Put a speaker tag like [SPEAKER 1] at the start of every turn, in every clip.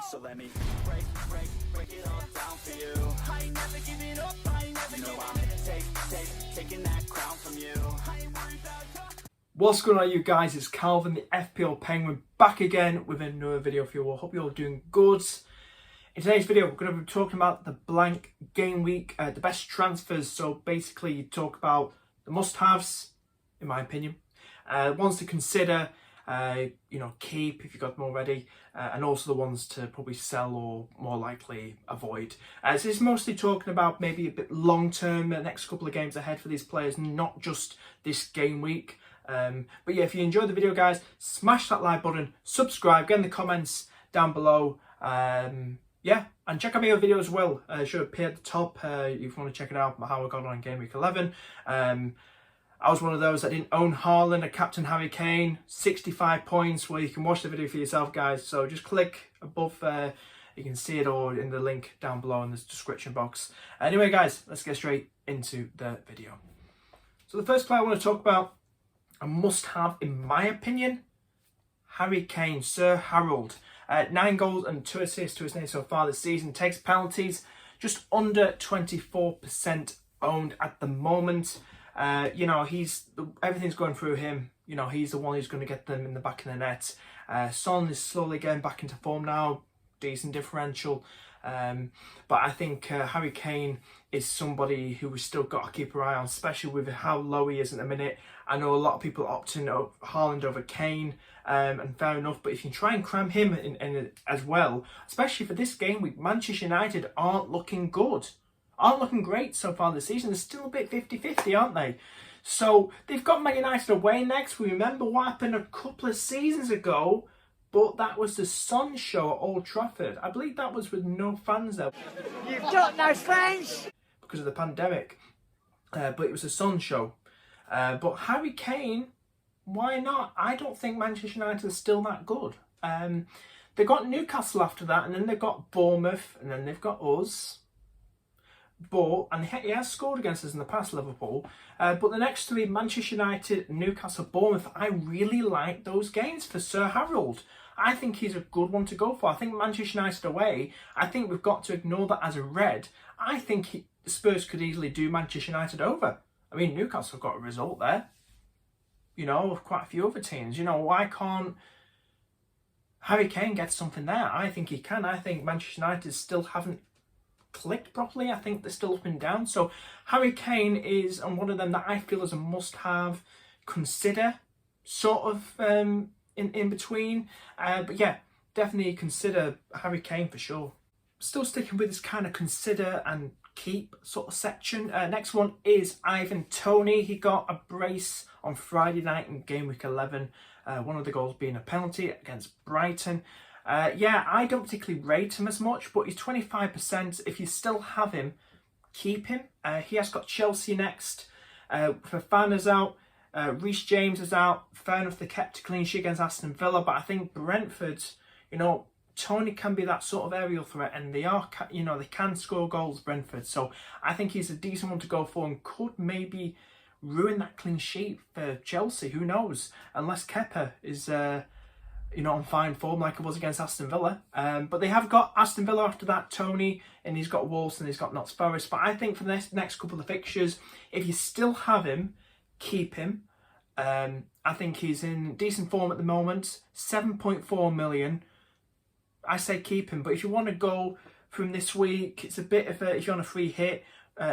[SPEAKER 1] So let me break it all down for you. I ain't never giving up, I ain't never giving up. Taking that crown from you. I ain't worried about you.
[SPEAKER 2] What's going on, you guys? It's Calvin, the FPL Penguin, back again with another video for you all. Hope you're all doing good. In today's video, we're going to be talking about the blank game week, the best transfers. So basically, you talk about the must-haves, in my opinion, ones to consider, keep if you've got them already, and also the ones to probably sell or more likely avoid. So it's mostly talking about maybe a bit long-term, the next couple of games ahead for these players, not just this game week. But yeah, if you enjoyed the video, guys, smash that like button, subscribe, get in the comments down below. Yeah, and check out my other video as well. It should appear at the top if you want to check it out, how I got on game week 11. I was one of those that didn't own Haaland, a captain Harry Kane, 65 points, where you can watch the video for yourself, guys. So just click above, you can see it all in the link down below in the description box. Anyway, guys, let's get straight into the video. So the first player I want to talk about, a must-have in my opinion, Harry Kane, Sir Harold. 9 goals and 2 assists to his name so far this season. Takes penalties, just under 24% owned at the moment. Everything's going through him. He's the one who's going to get them in the back of the net. Son is slowly getting back into form now, decent differential. But I think Harry Kane is somebody who we've still got to keep our eye on, especially with how low he is at the minute. I know a lot of people opting Haaland over Kane, and fair enough, but if you try and cram him in as well, especially for this game week, Manchester United aren't looking good. Aren't looking great so far this season. They're still a bit 50-50, aren't they? So they've got Man United away next. We remember what happened a couple of seasons ago, but that was the Sun show at Old Trafford. I believe that was with no fans there.
[SPEAKER 3] You've got no fans!
[SPEAKER 2] Because of the pandemic. But it was a Sun show. But Harry Kane, why not? I don't think Manchester United is still that good. They got Newcastle after that, and then they've got Bournemouth, and then they've got us. And he has scored against us in the past, Liverpool. But the next 3, Manchester United, Newcastle, Bournemouth, I really like those games for Sir Harold. I think he's a good one to go for. I think Manchester United away, I think we've got to ignore that as a red. I think Spurs could easily do Manchester United over. I mean, Newcastle have got a result there. With quite a few other teams. Why can't Harry Kane get something there? I think he can. I think Manchester United still haven't clicked properly. I think they're still up and down. So Harry Kane is one of them that I feel is a must-have, consider, sort of in between. But yeah, definitely consider Harry Kane for sure. Still sticking with this kind of consider and keep sort of section. Next one is Ivan Toney. He got a brace on Friday night in game week 11. One of the goals being a penalty against Brighton. I don't particularly rate him as much, but he's 25%. If you still have him, keep him. He has got Chelsea next. Fofana's out. Reece James is out. Fair enough, they kept a clean sheet against Aston Villa, but I think Brentford, Toney can be that sort of aerial threat, and they are, they can score goals, Brentford. So I think he's a decent one to go for and could maybe ruin that clean sheet for Chelsea. Who knows? Unless Kepa is, on fine form like it was against Aston Villa. But they have got Aston Villa after that, Toney, and he's got Wolves and he's got Notts Forest. But I think for the next couple of fixtures, if you still have him, keep him. I think he's in decent form at the moment. 7.4 million. I say keep him. But if you want to go from this week, it's a bit of if you're on a free hit,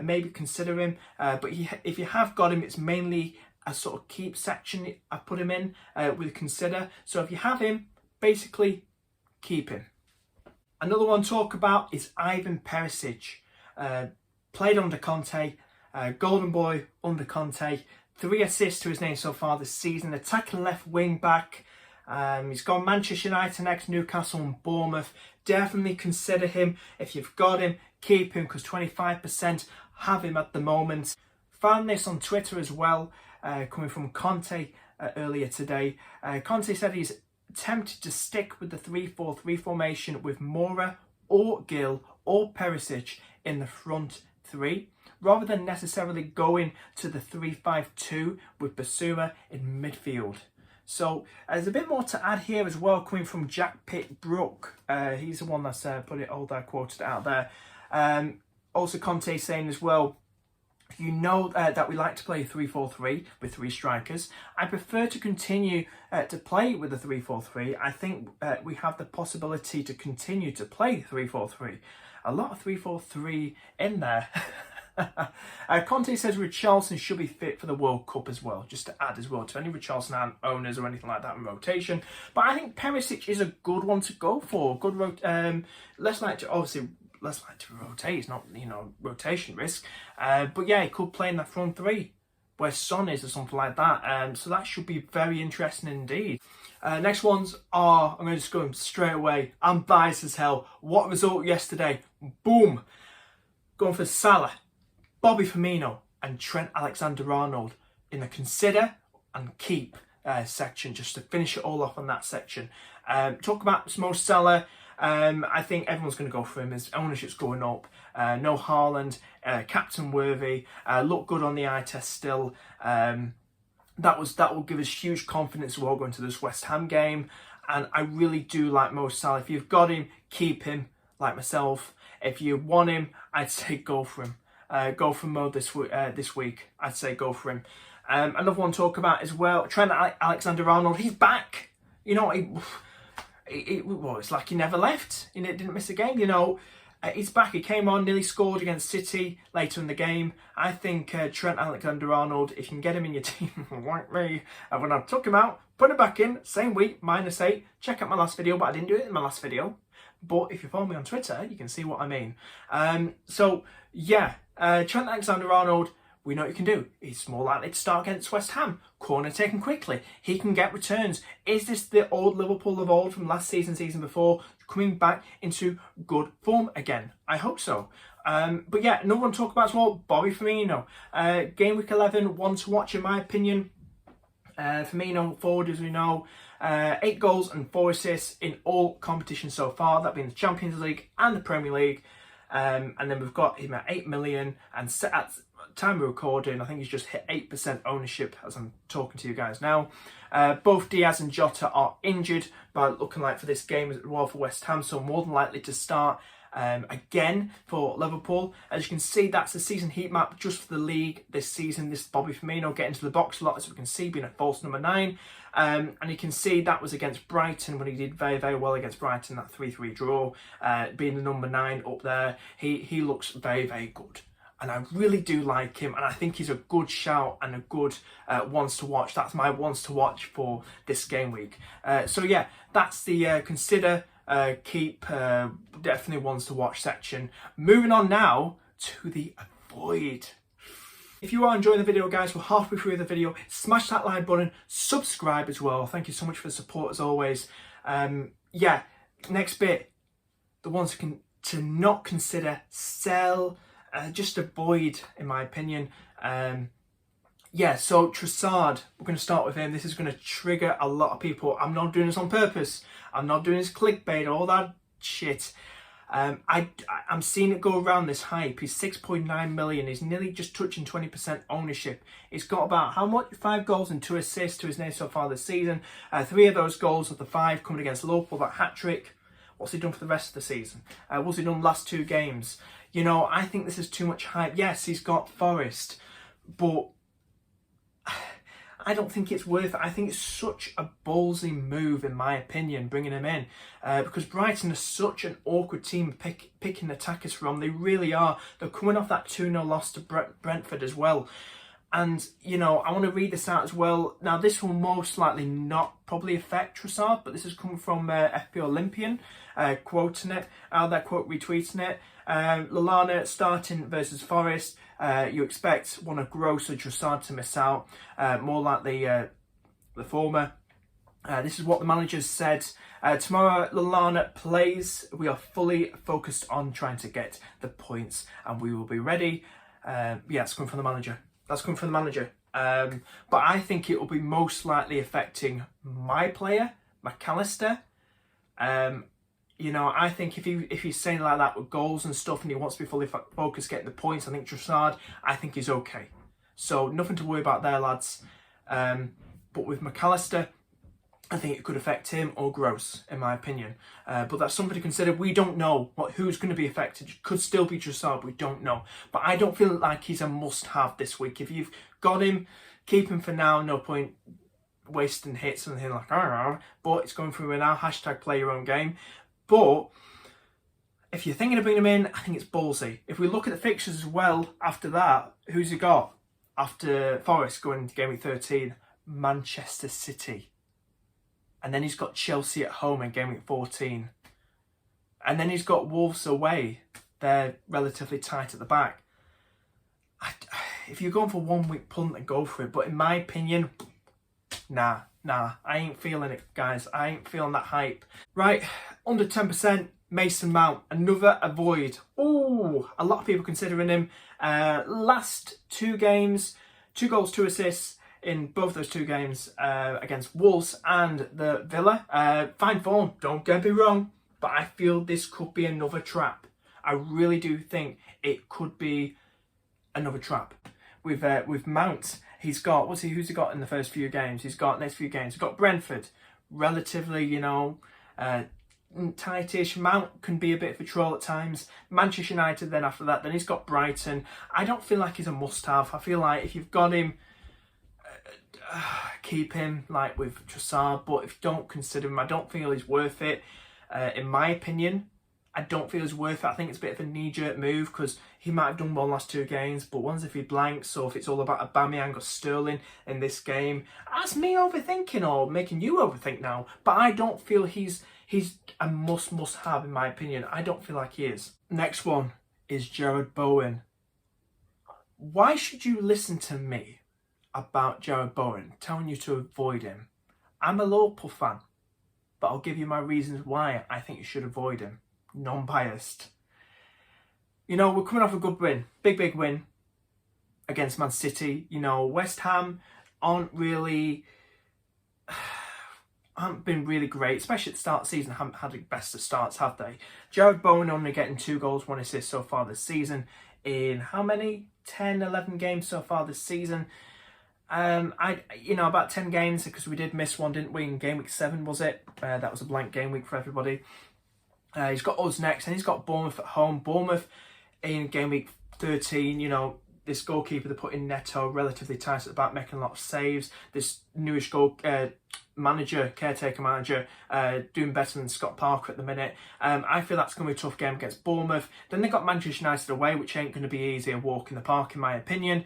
[SPEAKER 2] maybe consider him. But if you have got him, it's mainly a sort of keep section I put him in with consider. So if you have him, basically keep him. Another one to talk about is Ivan Perisic. Played under Conte, golden boy under Conte. 3 assists to his name so far this season. Attacking left wing back. He's got Manchester United next, Newcastle and Bournemouth. Definitely consider him. If you've got him, keep him, because 25% have him at the moment. Found this on Twitter as well, coming from Conte earlier today. Conte said he's tempted to stick with the 3-4-3 formation with Moura or Gill or Perisic in the front 3, rather than necessarily going to the 3-5-2 with Basuma in midfield. So there's a bit more to add here as well, coming from Jack Pitt Brook. He's the one that's put it all there, quoted out there. Also Conte saying as well, you know that we like to play 3-4-3 with 3 strikers. I prefer to continue to play with a 3-4-3. I think we have the possibility to continue to play 3-4-3. A lot of 3-4-3 in there. Conte says Richarlison should be fit for the World Cup as well, just to add as well to any Richarlison owners or anything like that in rotation. But I think Perisic is a good one to go for. Good less like to rotate. It's not, rotation risk. But yeah, he could play in that front 3 where Son is or something like that. So that should be very interesting indeed. Next ones are, I'm going to just go straight away. I'm biased as hell. What result yesterday? Boom. Going for Salah, Bobby Firmino and Trent Alexander-Arnold in the consider and keep section, just to finish it all off on that section. Talk about Mo Salah. I think everyone's going to go for him. His ownership's going up. No Haaland, captain worthy. Look good on the eye test still. That will give us huge confidence as well going to this West Ham game. And I really do like Mo Salah. If you've got him, keep him, like myself. If you want him, I'd say go for him. Go for Mo this week. I'd say go for him. Another one to talk about as well, Trent Alexander-Arnold. He's back. It's like he never left. He didn't miss a game. He's back. He came on, nearly scored against City later in the game. I think Trent Alexander-Arnold, if you can get him in your team, like me, and when I took him out, put him back in, same week, -8. Check out my last video, but I didn't do it in my last video. But if you follow me on Twitter, you can see what I mean. So, yeah, Trent Alexander-Arnold, we know what you can do. He's more likely to start against West Ham. Corner taken quickly. He can get returns. Is this the old Liverpool of old from last season before, coming back into good form again? I hope so. But yeah, another one to talk about as well, Bobby Firmino. Game week 11, one to watch in my opinion. Firmino forward, as we know, 8 goals and 4 assists in all competitions so far, that being the Champions League and the Premier League. And then we've got him at 8 million, and at time of recording, I think he's just hit 8% ownership as I'm talking to you guys now. Both Diaz and Jota are injured, but looking like for this game as well for West Ham, so more than likely to start again for Liverpool. As you can see, that's the season heat map just for the league this season. This Bobby Firmino getting to the box a lot, as we can see, being a false number 9. And you can see that was against Brighton when he did very, very well against Brighton, that 3-3 draw, being the number 9 up there. He looks very, very good. And I really do like him, and I think he's a good shout and a good ones to watch. That's my ones to watch for this game week. So yeah, that's the consider, keep, definitely ones to watch section. Moving on now to the avoid. If you are enjoying the video, guys, we're halfway through the video. Smash that like button, subscribe as well. Thank you so much for the support as always. Yeah, next bit, the ones to not consider, sell, just avoid, in my opinion. Yeah, so Trossard, we're going to start with him. This is going to trigger a lot of people. I'm not doing this on purpose. I'm not doing this clickbait, all that shit. I'm seeing it go around this hype. He's 6.9 million. He's nearly just touching 20% ownership. He's got about, how much? 5 goals and 2 assists to his name so far this season. 3 of those goals of the 5 coming against Liverpool, that hat-trick. What's he done for the rest of the season? What's he done last 2 games? I think this is too much hype. Yes, he's got Forest, but I don't think it's worth it. I think it's such a ballsy move, in my opinion, bringing him in. Because Brighton is such an awkward team picking attackers from. They really are. They're coming off that 2-0 loss to Brentford as well. And, I want to read this out as well. Now, this will most likely not probably affect Trossard, but this is coming from FPL Olympian, quoting it, that quote retweeting it. Lallana starting versus Forest. You expect one of Gross or Trossard to miss out. More likely the former. This is what the manager said. Tomorrow Lallana plays. We are fully focused on trying to get the points and we will be ready. Yeah, it's coming from the manager. That's coming from the manager. But I think it will be most likely affecting my player, McAllister. I think if he's saying like that with goals and stuff and he wants to be fully focused getting the points, I think Trossard, I think he's okay. So nothing to worry about there, lads. But with McAllister, I think it could affect him or Gross, in my opinion. But that's something to consider. We don't know who's going to be affected. It could still be Trossard, we don't know. But I don't feel like he's a must-have this week. If you've got him, keep him for now. No point wasting hits and anything like that. But it's going through now. Hashtag play your own game. But if you're thinking of bringing him in, I think it's ballsy. If we look at the fixtures as well, after that, who's he got? After Forest going into game week 13, Manchester City. And then he's got Chelsea at home in game week 14. And then he's got Wolves away. They're relatively tight at the back. If you're going for 1 week punt, then go for it. But in my opinion, nah. I ain't feeling it, guys. I ain't feeling that hype. Right, under 10%, Mason Mount. Another avoid. Ooh, a lot of people considering him. Last 2 games, 2 goals, 2 assists. In both those 2 games against Wolves and the Villa. Fine form, don't get me wrong, but I feel this could be another trap. I really do think it could be another trap. With Mount, he's got, who's he got in the first few games? He's got next few games. He's got Brentford, relatively, tightish. Mount can be a bit of a troll at times. Manchester United then after that. Then he's got Brighton. I don't feel like he's a must-have. I feel like if you've got him, keep him like with Trossard, but if you don't consider him, I don't feel he's worth it. In my opinion, I don't feel he's worth it. I think it's a bit of a knee-jerk move because he might have done well last 2 games, but one's if he blanks or if it's all about Aubameyang or Sterling in this game. That's me overthinking or making you overthink now, but I don't feel he's a must-have in my opinion. I don't feel like he is. Next one is Jared Bowen. Why should you listen to me about Jared Bowen telling you to avoid him? I'm a Liverpool fan, but I'll give you my reasons why I think you should avoid him. Non-biased. We're coming off a good win, big win against Man City. West Ham haven't been really great, especially at the start of the season. Haven't had the best of starts, have they? Jared Bowen only getting 2 goals, 1 assist so far this season in how many? 10, 11 games so far this season. About 10 games because we did miss one, didn't we? In game week 7, was it? That was a blank game week for everybody. He's got us next, and he's got Bournemouth at home. Bournemouth in game week 13. This goalkeeper they put in Neto, relatively tight at the back, making a lot of saves. This newish caretaker manager, doing better than Scott Parker at the minute. I feel that's going to be a tough game against Bournemouth. Then they've got Manchester United away, which ain't going to be easy a walk in the park, in my opinion.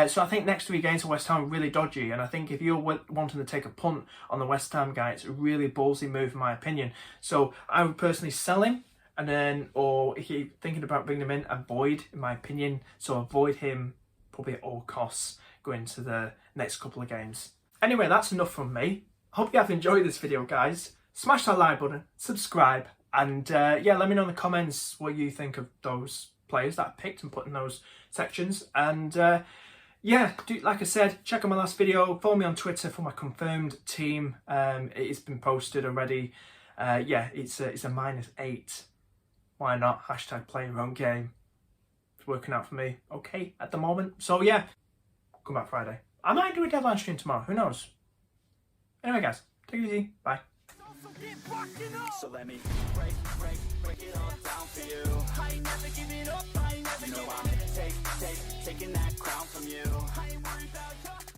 [SPEAKER 2] So I think next 3 games for West Ham are really dodgy. And I think if you're wanting to take a punt on the West Ham guy, it's a really ballsy move, in my opinion. So I would personally sell him. And then, or if you're thinking about bringing him in, avoid, in my opinion. So avoid him probably at all costs going to the next couple of games. Anyway, that's enough from me. Hope you have enjoyed this video, guys. Smash that like button, subscribe, and let me know in the comments what you think of those players that I picked and put in those sections. And like I said, check out my last video. Follow me on Twitter for my confirmed team. It has been posted already. It's a -8. Why not? Hashtag play your own game. It's working out for me okay at the moment. So yeah, come back Friday. I might do a deadline stream tomorrow. Who knows? Anyway, guys, take it easy. Bye.
[SPEAKER 1] So let me break it all down for you. I ain't never giving up, I ain't never I'm taking that crown from you. I ain't worried about